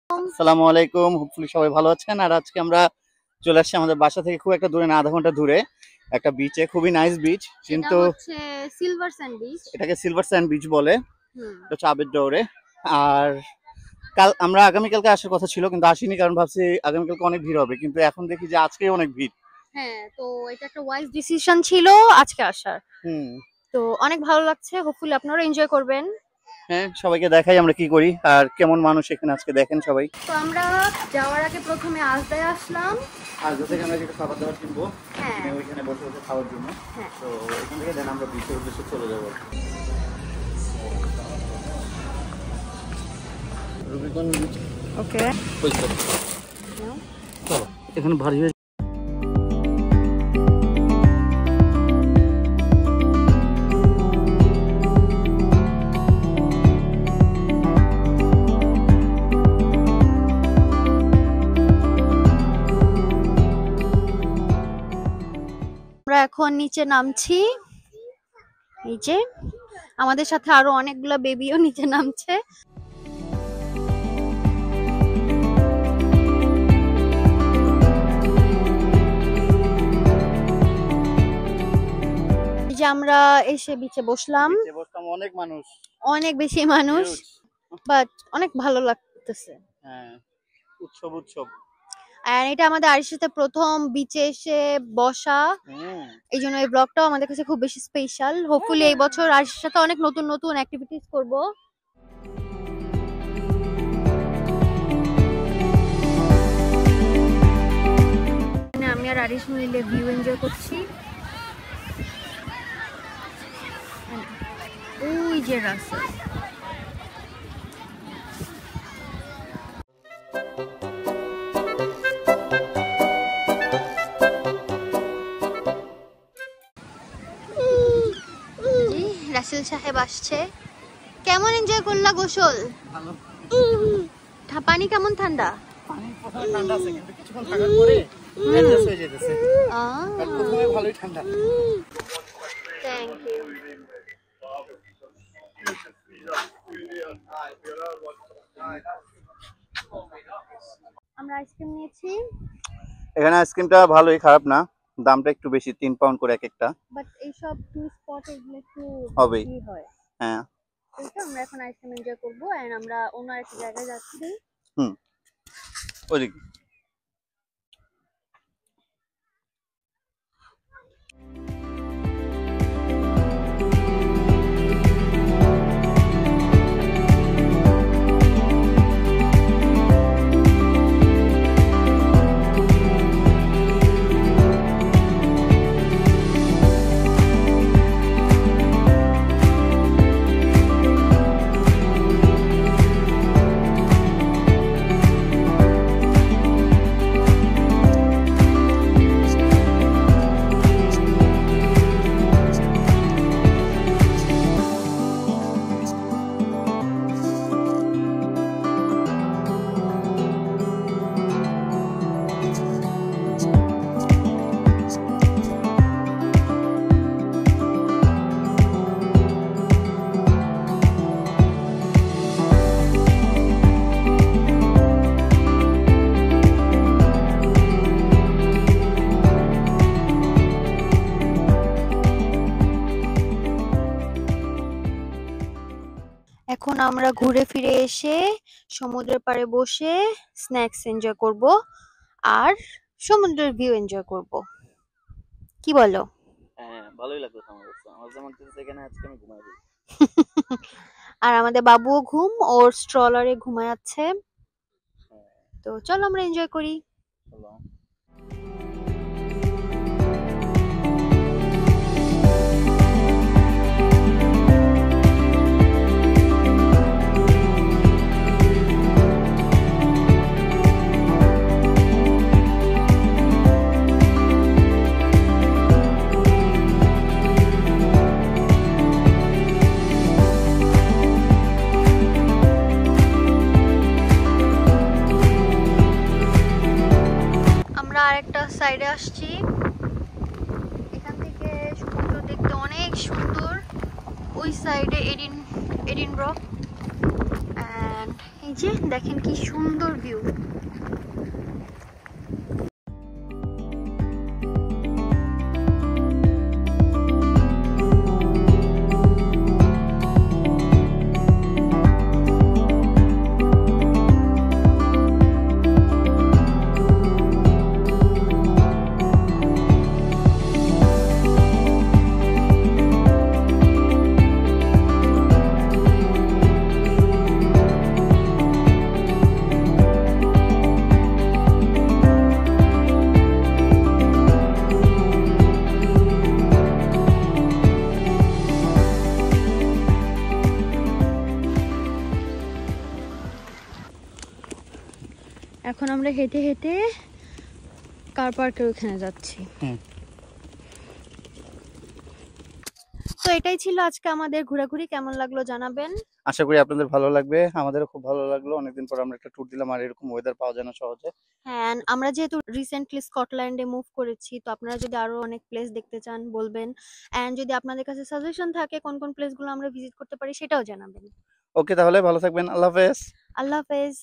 আসসালামু আলাইকুম, হোপফুলি সবাই ভালো আছেন। আর আজকে আমরা চলে আসছি আমাদের বাসা থেকে খুব একটা দূরে না, আধা ঘন্টা দূরে একটা বিচে। খুবই নাইস বিচ, কিন্তু সিলভার স্যান্ড বিচ, এটাকে সিলভার স্যান্ড বিচ বলে। এটা হচ্ছে আবেদডোরে। আর আমরা আগামীকালকে আসার কথা ছিল, কিন্তু আসিনি, কারণ ভাবছি আগামীকালকে অনেক ভিড় হবে, কিন্তু এখন দেখি যে আজকেই অনেক ভিড়। হ্যাঁ, তো এটা একটা ওয়াইজ ডিসিশন ছিল আজকে আসার। তো অনেক ভালো লাগছে, হোপফুলি আপনারা এনজয় করবেন। হ্যাঁ, সবাইকে দেখাই আমরা কি করি আর কেমন মানুষ এখানে আজকে দেখেন সবাই। তো আমরা যাওয়ার আগে প্রথমে আজদায় আসলাম। আজদা থেকে আমরা কিছু খাবার দাবার কিনবো, হ্যাঁ, ওইখানে বসে বসে খাওয়ার জন্য। তো এখান থেকে দেন আমরা বিচের উদ্দেশ্যে চলে যাবো। ওকে, এখানে ভারী হয়ে আমরা এখন নিচে নামছি। এই যে আমাদের সাথে আরো অনেকগুলা বেবিও নিচে নামছে। যে আমরা এসে বিচে বসলাম, অনেক মানুষ, অনেক বেশি মানুষ, বাট অনেক ভালো লাগতেছে। হ্যাঁ, উৎসব উৎসব। আর এটা আমাদের আরিশার সাথে প্রথম বিচে এসে বসা, এই জন্য এই ব্লগটাও আমাদের কাছে খুব বেশি স্পেশাল। হোপফুলি এই বছর আরিশার সাথে অনেক নতুন নতুন অ্যাক্টিভিটিস করব। আমি আর আরিশ মিলে ভিউ এনজয় করছি। ওই যে রাস্তা, রাসেল সাহেব আসছে। কেমন এনজয় করলা গোসল? ভালো। পানি কেমন? ঠান্ডা? পানি প্রথমে ঠান্ডা আছে, কিন্তু কিছুক্ষণ থাকার পরে অ্যাডজাস্ট হয়ে যেতেছে। প্রথমে ভালোই ঠান্ডা। Thank you. আমরা আইসক্রিম নিয়েছি। এখানে আইসক্রিমটা ভালোই, খারাপ না। দামটা একটু বেশি, 3 পাউন্ড করে এক একটা। বাট এই সব টুরিস্ট স্পট এগুলো একটু হবেই। বেশি হয়। হ্যাঁ, তো আমরা এখন আইসক্রিম এনজয় করব। এন্ড আমরা অন্য একটা জায়গায় যাচ্ছি। ওইদিকে। এখন আমরা ঘুরে ফিরে এসে সমুদ্রের পাড়ে বসে স্ন্যাক্স এনজয় করব আর সমুদ্রের ভিউ এনজয় করব। কি বলো? হ্যাঁ, ভালোই লাগলো আমার কাছে। আমার যেমন এখানে আজকে আমি ঘুমাই দিই। আর আমাদের বাবুও ওর স্ট্রলারে ঘুমায় আছে। তো চলো আমরা এনজয় করি। চলো। আরেকটা সাইডে আসছি। এখান থেকে সমুদ্র দেখতে অনেক সুন্দর। ওই সাইডে এডিনব্রো, এন্ড এই যে দেখেন কি সুন্দর ভিউ। এখন আমরা হেঁটে হেঁটে কার পার্কের ওখানে যাচ্ছি। তো এটাই ছিল আজকে আমাদের ঘোরাঘুরি। কেমন লাগলো জানাবেন। আশা করি আপনাদের ভালো লাগবে, আমাদেরও খুব ভালো লাগলো। অনেকদিন পর আমরা একটা ট্যুর দিলাম, আর এরকম ওয়েদার পাওয়া যায় না সহজে। হ্যাঁ, আমরা যেহেতু রিসেন্টলি স্কটল্যান্ডে মুভ করেছি, তো আপনারা যদি আরো অনেক প্লেস দেখতে চান বলবেন, এন্ড যদি আপনাদের কাছে সাজেশন থাকে কোন কোন প্লেসগুলো আমরা ভিজিট করতে পারি সেটাও জানাবেন। ওকে, তাহলে ভালো থাকবেন। আল্লাহ হাফেজ। আল্লাহ হাফেজ।